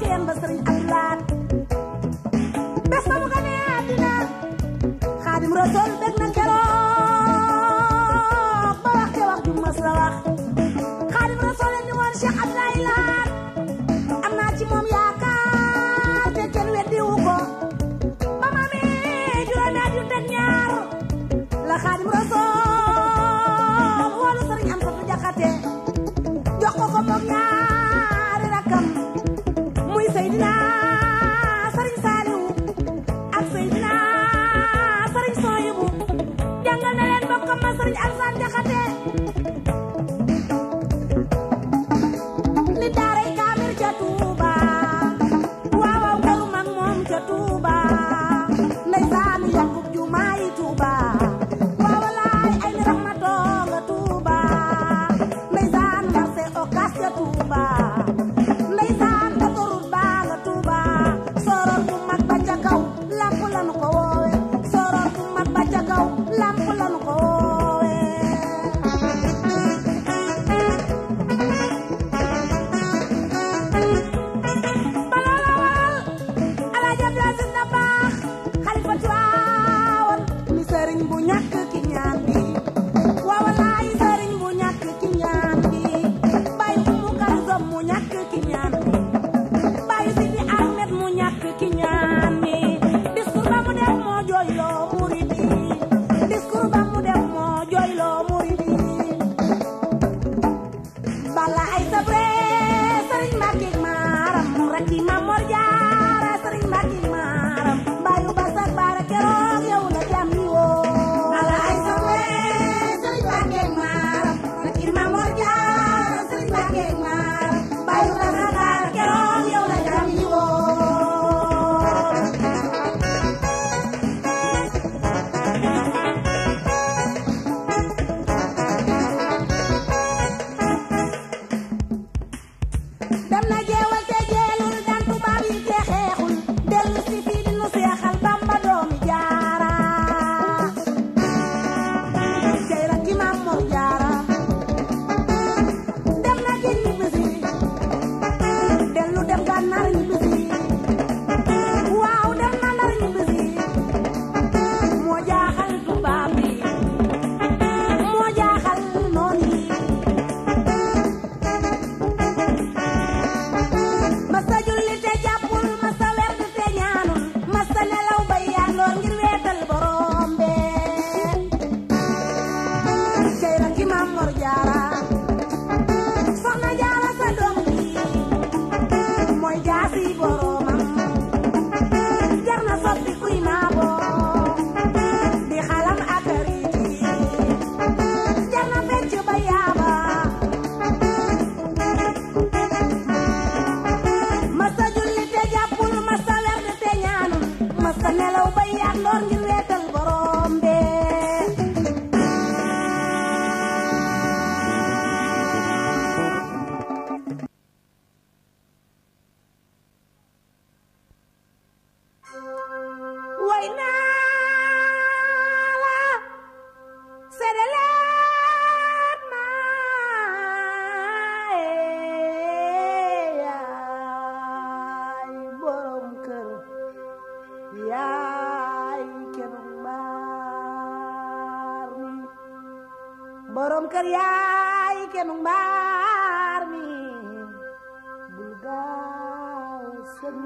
teen ba sëriñ Abdoulaat bés ba mu gane àddina Xaadim Rasul bég na keroog ba wax ke wax ju mas la wax Xaadim Rasul ni woon Cheikh Abdoulaye Laat am naa ci moom yaakaar te kenn weddiwu ko ba ma mi juróomi at yu teg ñaar la Xaadim Rasul woolu sëriñ Amsatu Jaxate jox ko ko moom ñaari rakkam muy Seydina Sëriñ Saaliwu ak Seydina Sëriñ Soyibu jàngal na leen bokkam ma Sëriñ Alsaan Jaxate li daaray kaamir ca Tuuba waaw waaw këru mag moom ca Tuuba ndeysaan Yakub jumaay Tuuba waaw walaay ay ni raxmatoo nga Tuuba ndeysaan marché Ocass ca Tuuba ndeysaan autoroute baa nga Tuuba soroor bu mag ba ca kaw lamp lanu ko woowe soroor bu mag ba ca kaw lamp lanu ko woowe baloola waral Alaaji Abdu Asiis Dabaax xalifa Tiwaawan ni sëriñ bu ñàkk ki ñaan bi waaw walaay sëriñ bu ñàkk ki ñaan bi bàyyi Umu Kalsum mu ñàkk ki ñaan bi bàyyi Sidi Ahmed mu ñàkk ki ñaan bi discours ba mu def moo jooyloo murid yi discours ba mu def moo jooyloo murid yi bala ay sabre sëriñ Mbàkke Maaram rakki Maam Mor Jaara sëriñ Mbàkke Maaram bàyyu basak baara keroog yow la jàmm yi woo bala ay sabre sëriñ Mbàkke Maaram rakki Maam Mor Jaara sëriñ Mbàkke Maaram bàyyu basak baara keroog yow la jàmm yi woo dem na jeewal te jeelul daan tubaab yi te xeexul dellu si fii di nu seexal Bamba doomi Jaara cey rakki Maam Mor Jaara dem na géej ñibbisi dellu dem Gànnaar ñibbisi waaw dem na Ndar ñibbisi moo jaaxal tubaab yi moo jaaxal noon yi masa julli te jàppul masa werd te ñaanul masa nelaw bay yandoor ngir weetal borom be cey rakki Maam Mor Jaara soxna Jaara sa doom bi mooy jaasi boromam jar na soppi kuy naabo di xalam ak riiti jar na fecc ba yaaba masa julli te jàppul masa werd te ñaanul masa nelaw ba yandoor ngir weetal borom be way naa la sedelaat ma yaay borom kër yaay kenu mbaar mi borom kër yaay kenu mbaar mi bul gaaw sëñ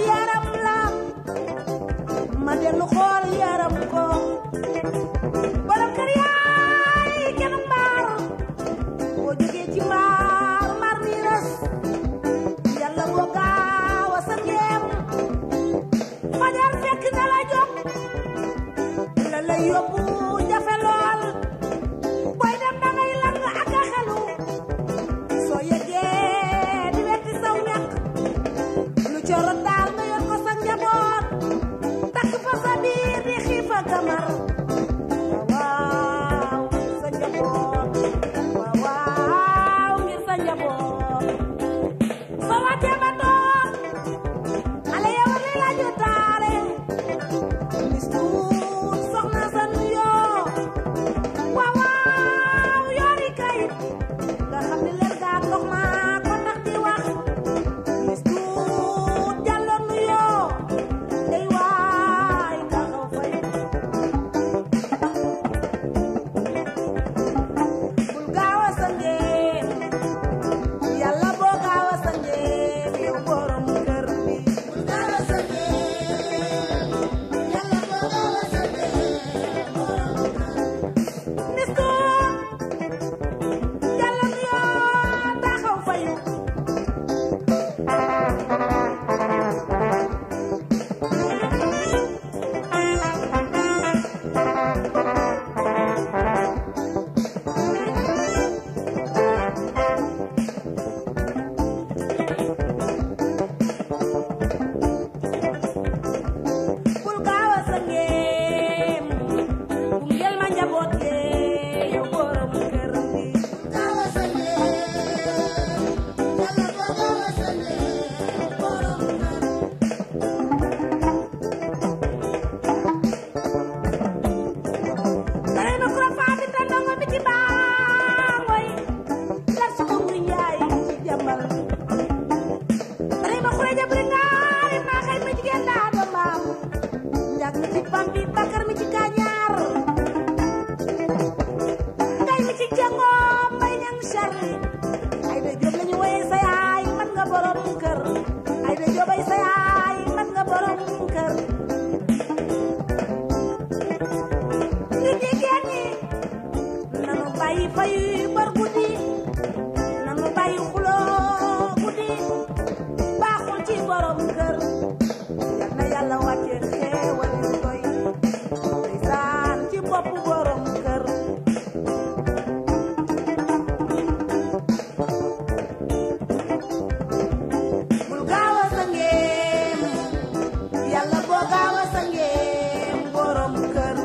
yaram Mampi Bakar mi ci Kañaar ngay mi ci Jango Mbay Ñang Charli ay da Jóob lañu woyee sa yaay man nga borom kër ay da Jóob ay sa yaay man nga borom kër ñu jigéen ñi nanu bàyyi fayu bor guddi nanu bàyyi xuloo guddi baaxul ci borom kër yal na Yàlla wàcce xéewal yu doy ndeysaan ci bopp borom kër bul gaaw a sangeem Yàlla boo gaaw a sangeem borom kër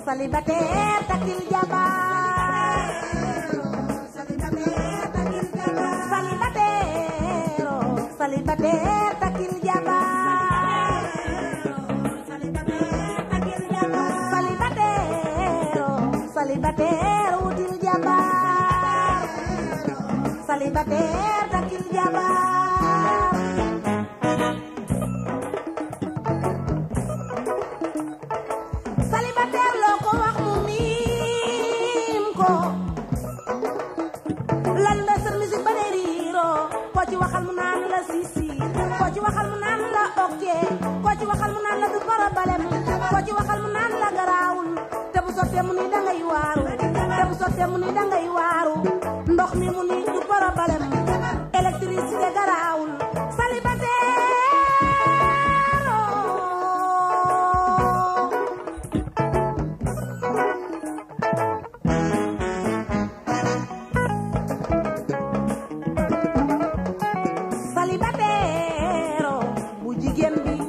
Célibataire takil jabar Célibataire takil jabar Célibataire takil jabar Célibataire wutil jabar Célibataire takil jabar Célibataire loo ko wax mu miim ko lan la sër musique ba dee riiro koo ci waxal mu naan la sisi koo ci waxal mu naan la ok koo ci waxal mu naan la du problème koo ci waxal mu naan la garaawul te bu sottee mu ni dangay waaru te bu sottee mu ni dangay waaru ndox mi mu ni du problème électricité garaawul célibataire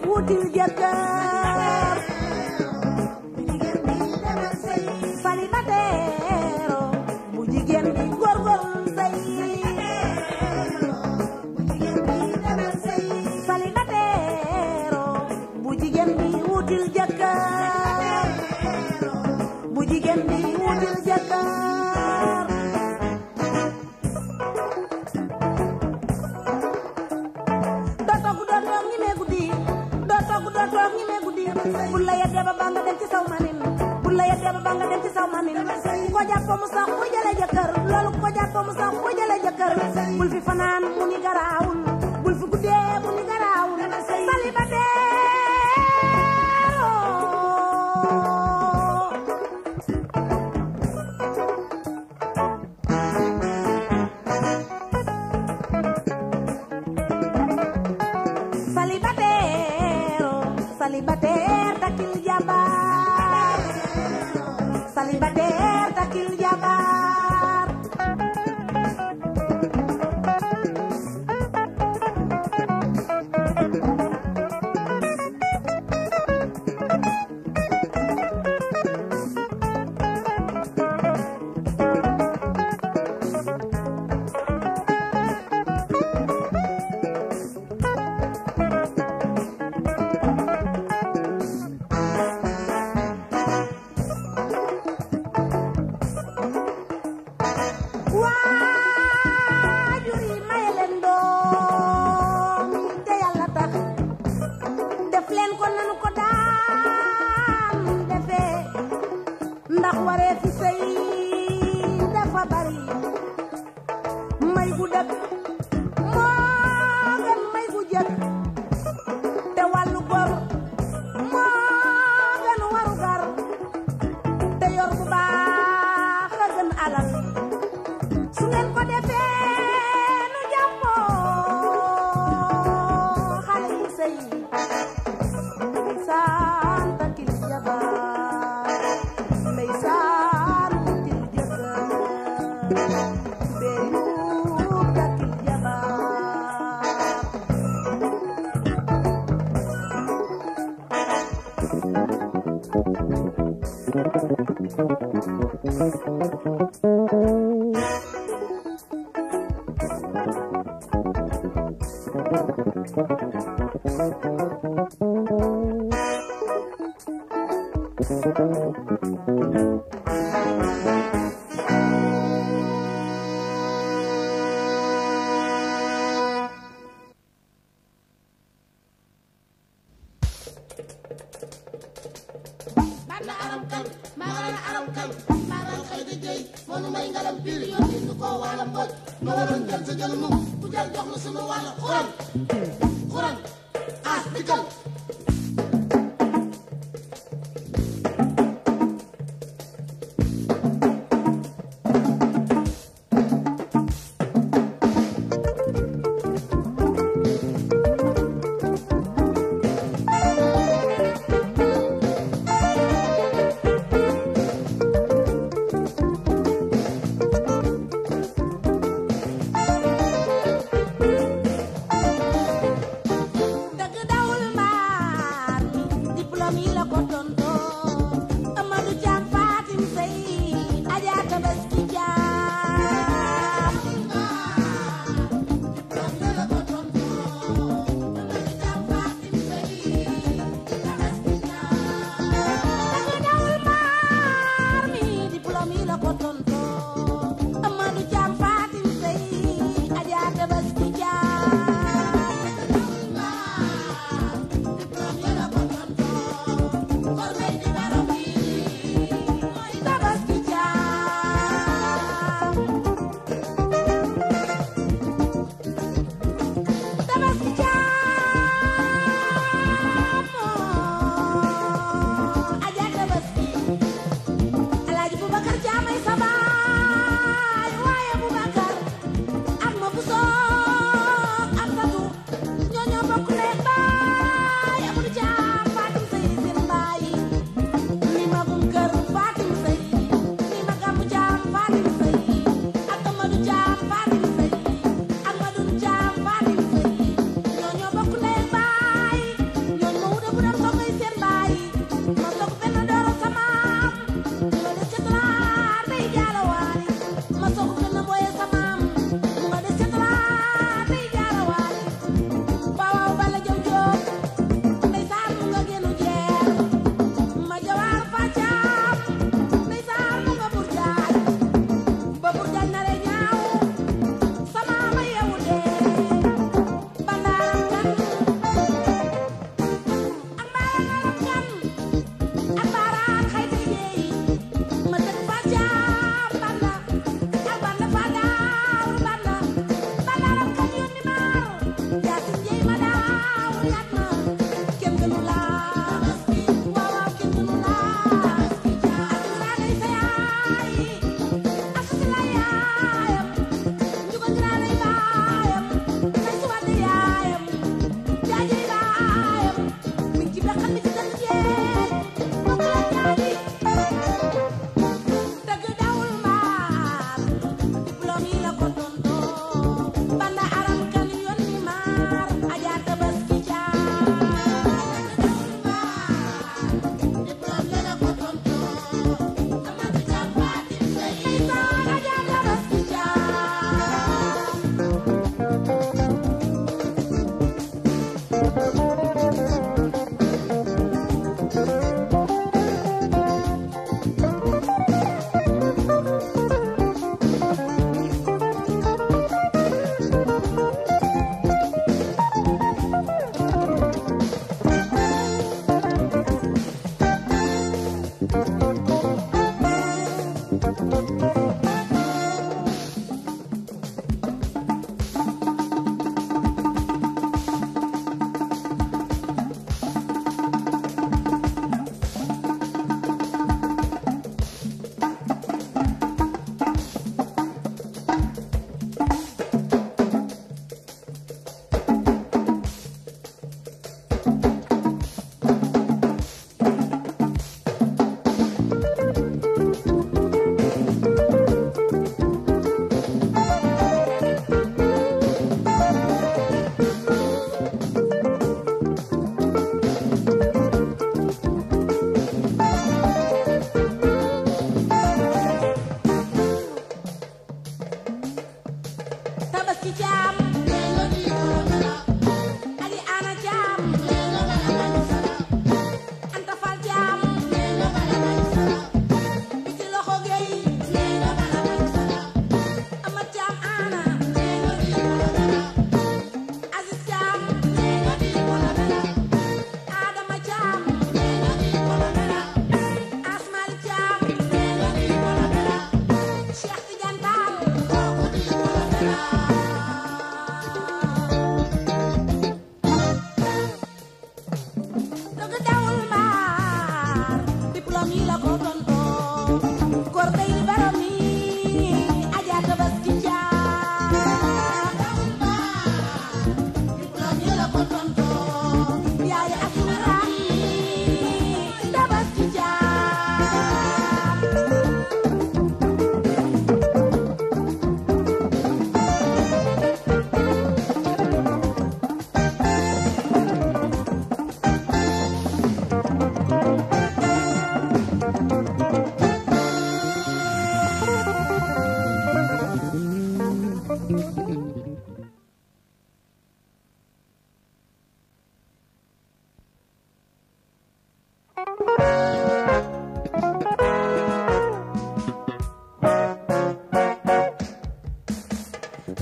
wutil jëkkër célibataire bu jigéen bi góorgóorlu sëy célibataire bu jigéen bi wutil jëkkër bu jigéen bi wutil jëkkër bu la yeddee ba baa nga dem ci saw manin bu la yeddee ba baa nga dem ci saw manin ko jàpp mu sax ku jële jëkkër loolu ko jàpp mu sax ku jële jëkkër bul fi fanaan mu ni garaawul bul fi guddee mu ni garaawul célibataire célibataire dëgg dawul ma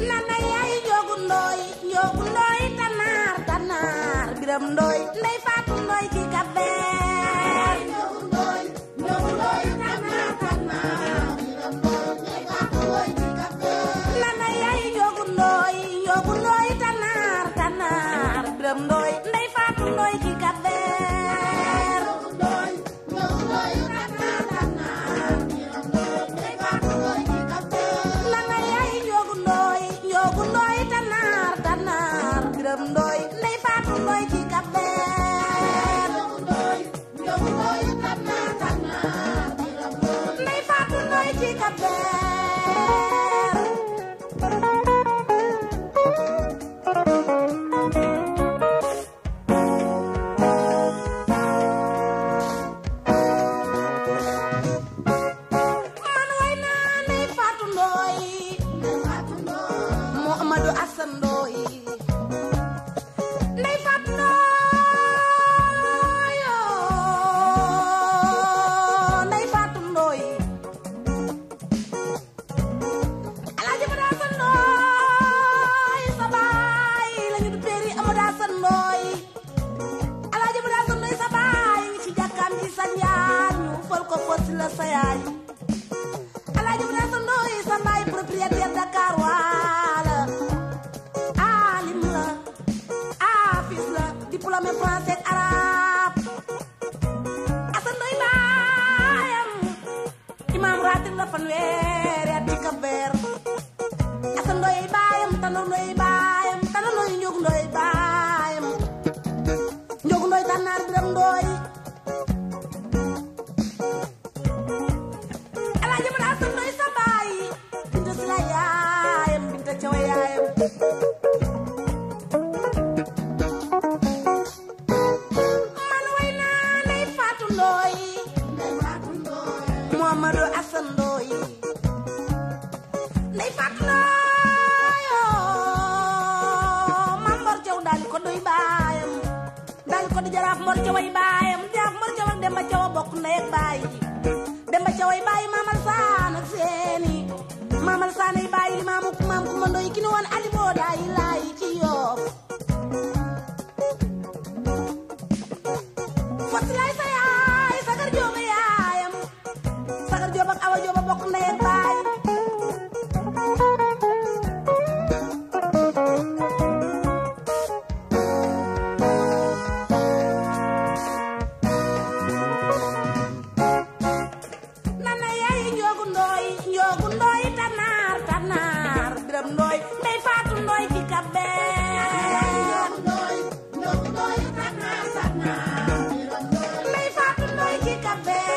nana yaay Njogu Ndoy tanaar Biram Ndoy ndey Faatu Ndoy ci Cap-Vert Njogu Ndoy tanaar Biram Ndoy ndey Faatu Ndoy ci Cap-Vert nana yaay Njogu Ndoy tanaar Biram Ndoy ndey Faatu Ndoy ci Cap-Vert Njogu Ndoy tanaar Biram Ndoy ndey Faatu Ndoy ci Cap-Vert nana yaay Njogu Ndoy tanaar Biram Ndoy ndey Faatu Ndoy ci Cap-Vert Njogu Ndoy tanaar Biram Ndoy ndey Faatu Ndoy ci Cap-Vert man way naa ndey Faatu Ndoy Mohamadu Asan Ndoy ndey Faatu Ndoy ndey Faatu Ndoy Alaaji Amadu Asan Ndoy sa baay lañu du péri Amadu Asan Ndoy Alaaji Amadu Asan Ndoy sa baay ngi ci jàkkaam ji sa njaar ñu fal ko fosi la sa yaay Alaaji Amadu Asan Ndoy sa baay propriétaire Dakar waala alim la afis la diplômé français arabe Asan Ndoy baayam imam ratib la fanweeri at ci Cap-Vert Asan Ndoy baayam Tanu Ndoy baayam Tanu Ndoy Njogu Ndoy baayam Njogu Ndoy tanaar Biram Ndoy Alaaji Amadu Asan Ndoy sa baay Binta si la yaayam Binta Cawa yaayam man way naa ndey Faatu Ndoy Mohamadu Asan Ndoy ndey Faatu Ndoy Mam Mor Jaw daal ko doy baayam daal ko di Jaraaf Mor Jaway baayam Jaraaf Mor Jaw ak Demba Jaw bokk ndey ak baay Demba Jaway baay Mamal Saan ak seeni Mamal Saan ay baay maam Kumba Ndoy ki ni woon Ali boo daay laay ci Yoof Foti lay sa yaay Sagar Joob yaayam Sagar Joob ak Awa Joob bokk ndey ak baay nana yaay Njogu Ndoy tanaar Biram Ndoy ndey Faatu Ndoy ci Cap-Vert Njogu Ndoy tanaar Biram Ndoy ndey Faatu Ndoy ci Cap-Vert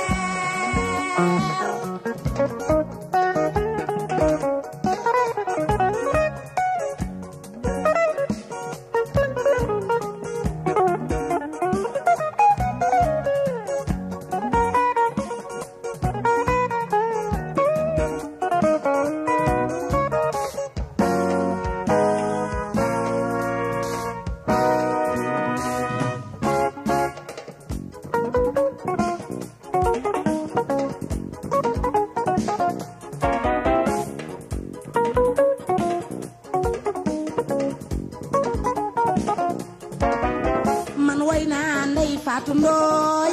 man way naa ndey Faatu Ndoy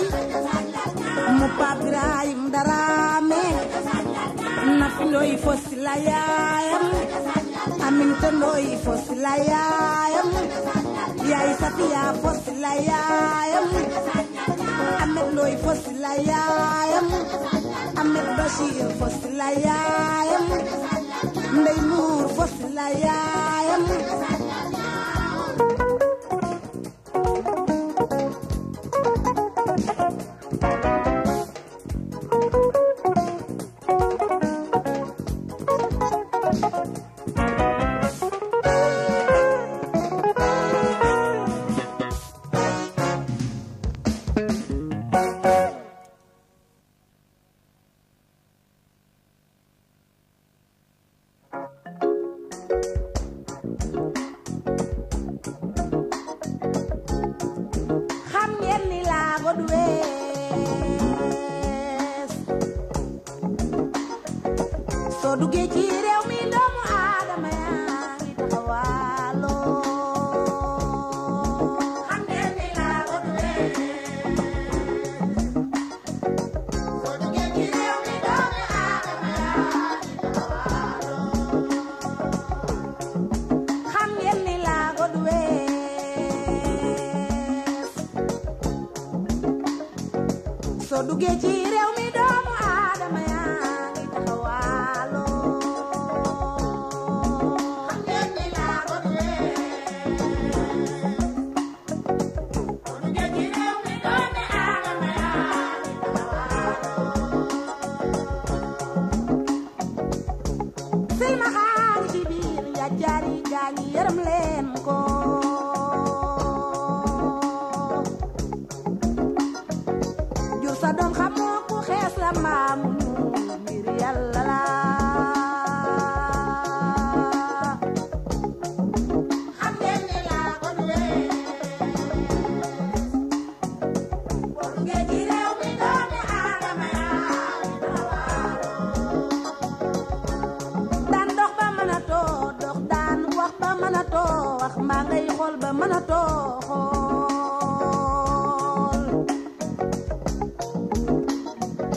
mu Paap Birahim Daraame Nafi Ndoy fosi la yaayam Aminta Ndoy fosi la yaayam yaay Safiya fosi la yaayam Ahmed Ndoy fosi la yaayam Ahmed Bachir fosi la yaayam Ndey Nuur fosi la yaayam duggee ci réew mi doomu aadama yaa ngi taxawaaloo xam ngeen ni laa ko duwee soo duggee ci réew mi doomu aadama yaa ngi taxawaaloo xam ngeen ni laa ko duwee soo duggee ci réew mi doomu aadama yaa ngi taxawaaloo xam ngeen ni laa ko duwee soo duggee ci réew mi doomu aadama yaa ngi taxawaaloo silma xaar ci biir ya jaari gaañi yërëm leen ko jur sa doom xamoo ku xees la maamu mbir yàlla la xam ngeen ni laa ko duwee boo duggee ci réew mi doomu aadama yaa ngi taxawaaloo daan dox ba mën a too dox daan wax ba mën a too wax maa ngay xool ba mën a too xool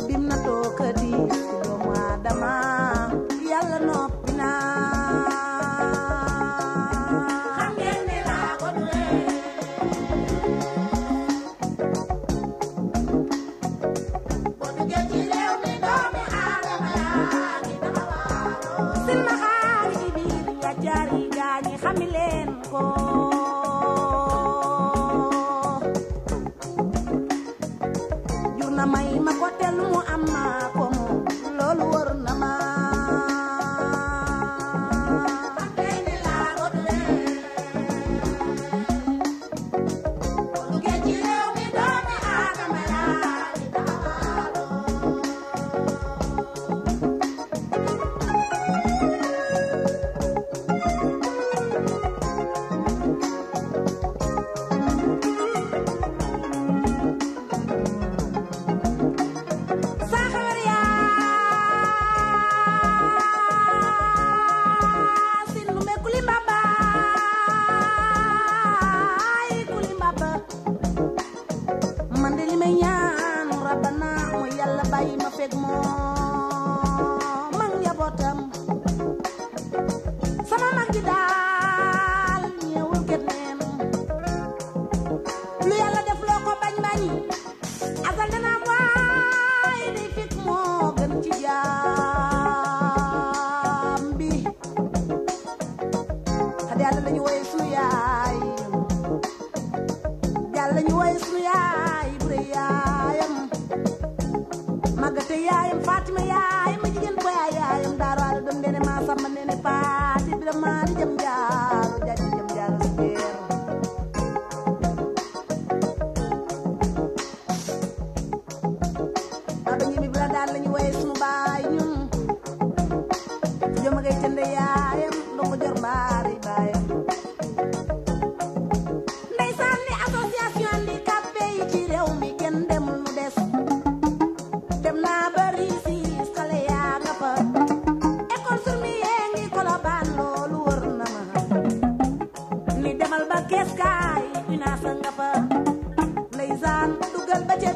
bim na too kër yi ci doomu aadama yàlla noppi naa xam ngeen ni laa ko duwee boo duggee ci réew mi doomu aadama yaa ngi taxawaaloo silma xaar ci biir ya jaari gaañi xami leen ko jur na may ma ko tel mu am maa ko moom loolu wër na ma xam ngeen ni laa ko duwee boo duggee ci réew mi doomu aadama yaa ngi taxawaaloo saxawar yaa sin lu me kuli mbaba ay kuli mbaba man de li may ñaan rabbana mooy yàlla bàyyi ma fekk moom man njabootam sama mag ji daal ñëwul ket neen lu yàlla def loo ko bañ bañi asal dana waay day fekk moo gën ci jaam bi xad yàlla lañu woye sunu yaay yàlla lañu woye sunu yaay bu rëy yaayam màggate yaayam Fatima yaayam ma jigéen ko yaayam daaru ala dem ndene maa samba ndene paati bi dama di jëm jaaro jaaji jëm jaaro si beer baba ñi bi bla daal lañu woye sunu baay ñun joma ngay tënde yaayam ndongo jor mbaari baayam ndeysaan ni association handicapé yi ci réew mi kenn demul mu des dem naa bari si xale yaa nga fa école sur mi yee ngi kolobaan loolu wër na ma ni demal ba kees kaay una sa nga fa ndeysaan dugal ba ca